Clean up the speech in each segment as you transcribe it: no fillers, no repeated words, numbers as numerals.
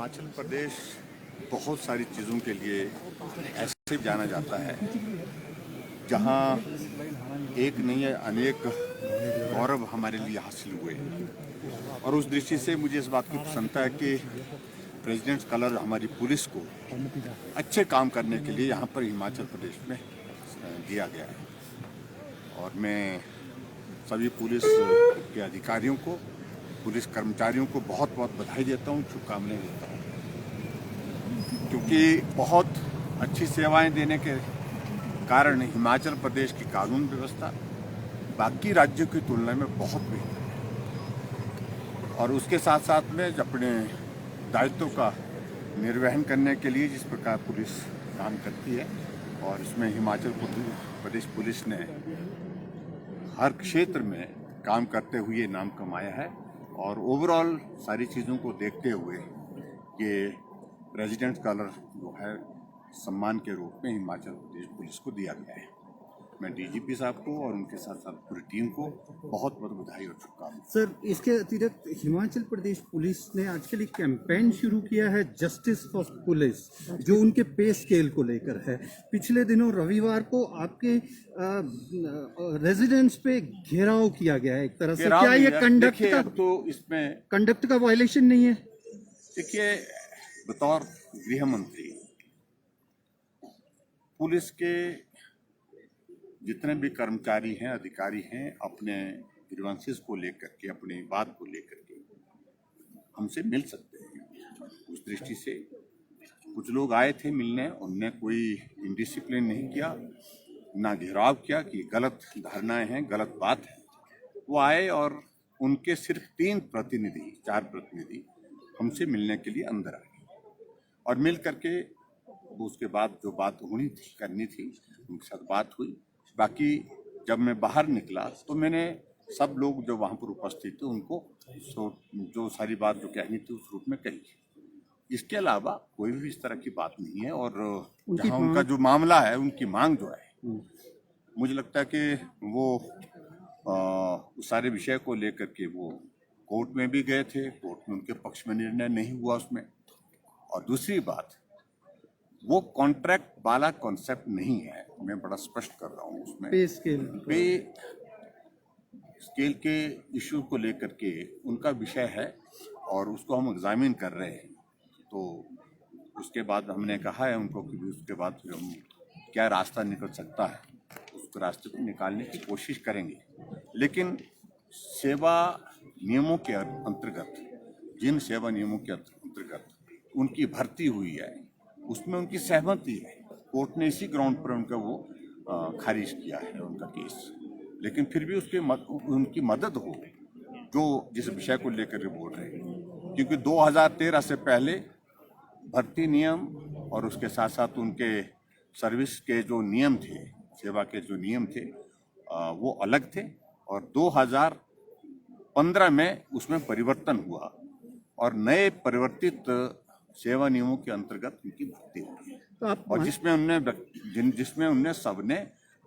हिमाचल प्रदेश बहुत सारी चीज़ों के लिए ऐसे जाना जाता है जहां एक नहीं है अनेक गौरव हमारे लिए हासिल हुए। और उस दृष्टि से मुझे इस बात की प्रसन्नता है कि प्रेसिडेंट्स कलर हमारी पुलिस को अच्छे काम करने के लिए यहाँ पर हिमाचल प्रदेश में दिया गया है। और मैं सभी पुलिस के अधिकारियों को, पुलिस कर्मचारियों को बहुत बहुत बधाई देता हूँ, शुभकामनाएं देता हूँ, क्योंकि बहुत अच्छी सेवाएं देने के कारण हिमाचल प्रदेश की कानून व्यवस्था बाकी राज्यों की तुलना में बहुत बेहतर है। और उसके साथ साथ में अपने दायित्व का निर्वहन करने के लिए जिस प्रकार पुलिस काम करती है, और इसमें हिमाचल प्रदेश पुलिस ने हर क्षेत्र में काम करते हुए नाम कमाया है। और ओवरऑल सारी चीज़ों को देखते हुए ये प्रेसिडेंट कलर जो है सम्मान के रूप में हिमाचल प्रदेश पुलिस को दिया गया है। मैं डीजीपी साहब को और उनके साथ साथ पूरी टीम को बहुत बहुत बधाई और शुभकामनाएं। सर, इसके अतिरिक्त हिमाचल प्रदेश पुलिस ने आजकल एक कैंपेन शुरू किया है जस्टिस फॉर पुलिस, जो उनके पे स्केल को लेकर है। पिछले दिनों रविवार को आपके रेजिडेंस पे घेराव किया गया है एक तरह से। क्या ये कंडक्ट का वायलेशन नहीं है? देखिए, बतौर गृह मंत्री पुलिस के जितने भी कर्मचारी हैं, अधिकारी हैं, अपने ग्रीवेंसेस को लेकर के, अपनी बात को लेकर के हमसे मिल सकते हैं। उस दृष्टि से कुछ लोग आए थे मिलने, उनने कोई इंडिसिप्लिन नहीं किया, ना घेराव किया कि गलत धारणाएं हैं, गलत बात है। वो आए और उनके सिर्फ 4 प्रतिनिधि हमसे मिलने के लिए अंदर आए, और मिल करके उसके बाद जो बात होनी थी, करनी थी, उनके साथ बात हुई। बाकी जब मैं बाहर निकला तो मैंने सब लोग जो वहाँ पर उपस्थित थे उनको जो सारी बात जो कहनी थी उस रूप में कही। इसके अलावा कोई भी इस तरह की बात नहीं है। और जहाँ उनका जो मामला है, उनकी मांग जो है, मुझे लगता है कि वो उस सारे विषय को लेकर के वो कोर्ट में भी गए थे, कोर्ट में उनके पक्ष में निर्णय नहीं हुआ उसमें। और दूसरी बात, वो कॉन्ट्रैक्ट वाला कॉन्सेप्ट नहीं है, मैं बड़ा स्पष्ट कर रहा हूँ। उसमें पे स्केल के इश्यू को लेकर के उनका विषय है और उसको हम एग्जामिन कर रहे हैं। तो उसके बाद हमने कहा है उनको कि उसके बाद फिर हम क्या रास्ता निकल सकता है, उस रास्ते को निकालने की कोशिश करेंगे। लेकिन सेवा नियमों के अंतर्गत, जिन सेवा नियमों के अंतर्गत उनकी भर्ती हुई है, उसमें उनकी सहमति है। कोर्ट ने इसी ग्राउंड पर उनका वो खारिज किया है उनका केस। लेकिन फिर भी उनकी मदद हो, जो जिस विषय को लेकर बोल रहे हैं, क्योंकि 2013 से पहले भर्ती नियम और उसके साथ साथ उनके सर्विस के जो नियम थे, सेवा के जो नियम थे, वो अलग थे। और 2015 में उसमें परिवर्तन हुआ और नए परिवर्तित सेवा नियमों के अंतर्गत उनकी भर्ती हुई है। और जिसमें उनने सबने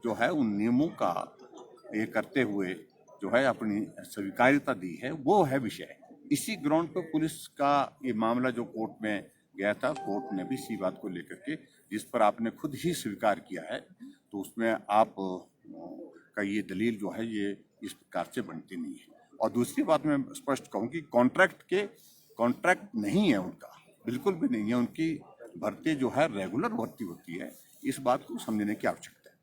जो है उन नियमों का ये करते हुए जो है अपनी स्वीकार्यता दी है, वो है विषय। इसी ग्राउंड पर पुलिस का ये मामला जो कोर्ट में गया था, कोर्ट ने भी इसी बात को लेकर के, जिस पर आपने खुद ही स्वीकार किया है, तो उसमें आप का ये दलील जो है ये इस प्रकार से बनती नहीं है। और दूसरी बात मैं स्पष्ट कहूँ कि कॉन्ट्रैक्ट नहीं है उनका, बिल्कुल भी नहीं है। उनकी भर्ती जो है रेगुलर भर्ती होती है, इस बात को समझने की आवश्यकता है।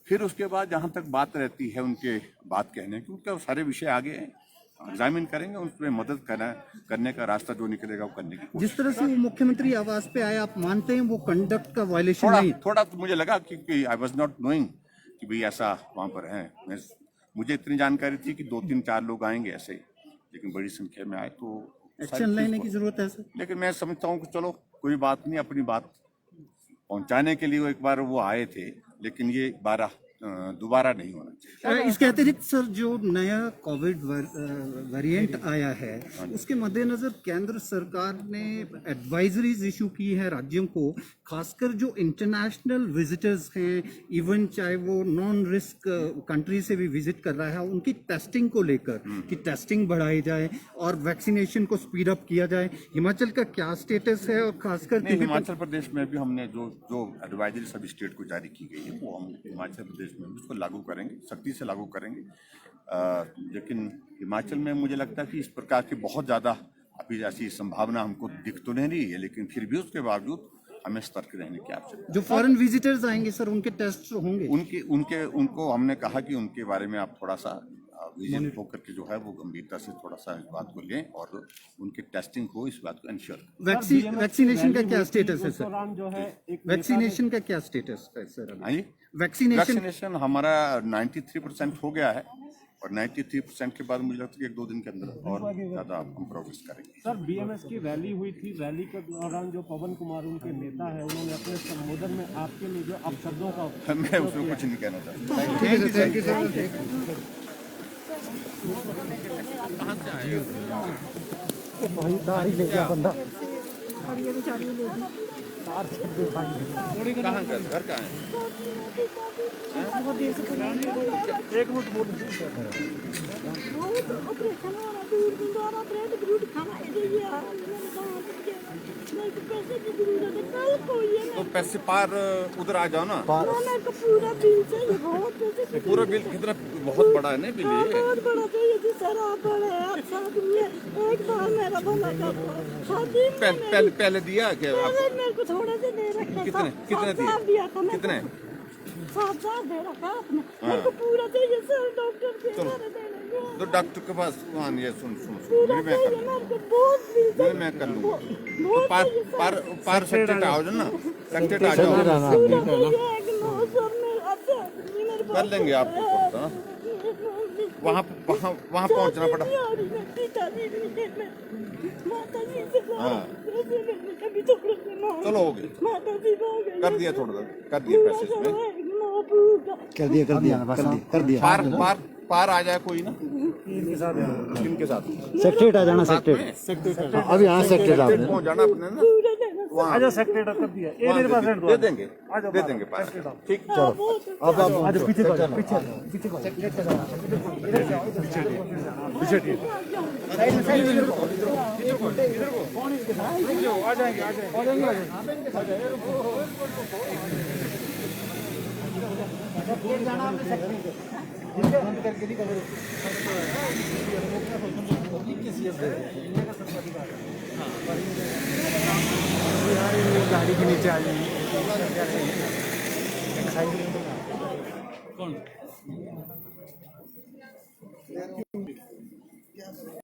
फिर उसके बाद जहाँ तक बात रहती है उनके बात कहने की, उनके सारे विषय आगे एग्जामिन करेंगे, उसमें मदद करने का रास्ता जो निकलेगा वो करने की। जिस तरह से वो मुख्यमंत्री आवास पे आए, आप मानते हैं वो कंडक्ट का वायलेशन नहीं? थोड़ा तो मुझे लगा कि आई वॉज नॉट नोइंग कि भाई ऐसा वहाँ पर है। मुझे इतनी जानकारी थी कि 2-3-4 लोग आएंगे ऐसे, लेकिन बड़ी संख्या में आए तो एक्शन लेने की जरूरत है सर। लेकिन मैं समझता हूँ कि चलो कोई बात नहीं, अपनी बात पहुंचाने के लिए वो एक बार वो आए थे, लेकिन ये 12 दोबारा नहीं होना चाहिए। इसके अतिरिक्त सर जो नया कोविड वेरिएंट आया है उसके मद्देनजर केंद्र सरकार ने एडवाइजरीज इशू की है राज्यों को, खासकर जो इंटरनेशनल विजिटर्स हैं, इवन चाहे वो नॉन रिस्क कंट्री से भी विजिट कर रहा है, उनकी टेस्टिंग को लेकर कि टेस्टिंग बढ़ाई जाए और वैक्सीनेशन को स्पीड अप किया जाए। हिमाचल का क्या स्टेटस है? और खासकर हिमाचल प्रदेश में भी हमने जो एडवाइजरी सभी स्टेट को जारी की गई है वो हम हिमाचल प्रदेश में भी उसको लागू करेंगे, सख्ती से लागू करेंगे। लेकिन हिमाचल में मुझे लगता है कि इस प्रकार की बहुत ज़्यादा अभी ऐसी संभावना हमको दिख तो नहीं रही है, लेकिन फिर भी उसके बावजूद हमें सतर्क रहने की आवश्यकता। जो फॉरेन विजिटर्स आएंगे सर उनके टेस्ट होंगे? उनको हमने कहा कि उनके बारे में आप थोड़ा सा विजिट होकर के जो है वो गंभीरता से थोड़ा सा इस बात को लें और उनकी टेस्टिंग हो, इस बात को इंश्योर। वैक्सीनेशन का क्या स्टेटस है सर? वैक्सीनेशन का क्या स्टेटस है सर? वैक्सीनेशन हमारा 93% हो गया है और 93% के बाद मुझे लगता है कि 1-2 दिन के अंदर और ज़्यादा हम प्रोग्रेस करेंगे। सर बीएमएस की रैली हुई थी, रैली के दौरान जो पवन कुमार उनके नेता है उन्होंने अपने संबोधन में आपके लिए जो अपशब्दों का मैं उसमें कुछ नहीं कहना चाहता। Thank you sir. कहाँ से आए? भाई दाढ़ी ले गया बंदा। कहाँ का घर कहाँ है? एक मिनट बोल तो पैसे पार उधर आ जाओ ना। पूरा बिल चाहिए, बहुत पैसे। पूरा बिल कितना बहुत बड़ा है ना बिल ये? बहुत बड़ा चाहिए जी सर, आप बड़े हैं, आप साथ में एक बार मेरा भला कर दो। पहले दिया क्या? पहले मेरे को थोड़े से दे रखे। कितने दिया था मैं? कितने? 7,000 दे रखा आपने। मेरे को पूरा चाहिए सर, डॉक्टर के सारे देने। तो डॉक्टर के पास हाँ ये सुन पूरा मैं कर चाहिए मेरे को, बहुत बिल चाहिए। मैं कर लूँगा। तो बहुत पार सेक्रेट आओ ना, सेक्रेट आ जाओ, पूरा चाहिए एक नौ सर में। अच्छा मेरे कर लेंगे आपको। वहाँ पहुँचना पड़ा। चलो हो गए, कर दिया थोड़ा सा, कर दिया पैसे इसमें, कर दिया पार आ जाए कोई ना। किनके साथ? सेक्रेट आ जाना, सेक्रेट अभी यहाँ सेक्रेट आपने पहुँच जाना अपने ना। आजा सेक्रेटरी कर दिया। ये मेरे पास दे देंगे पार। ठीक, चलो अब आज पीछे को आ जाएंगे। गाड़ी के नीचे आ जाएंगे।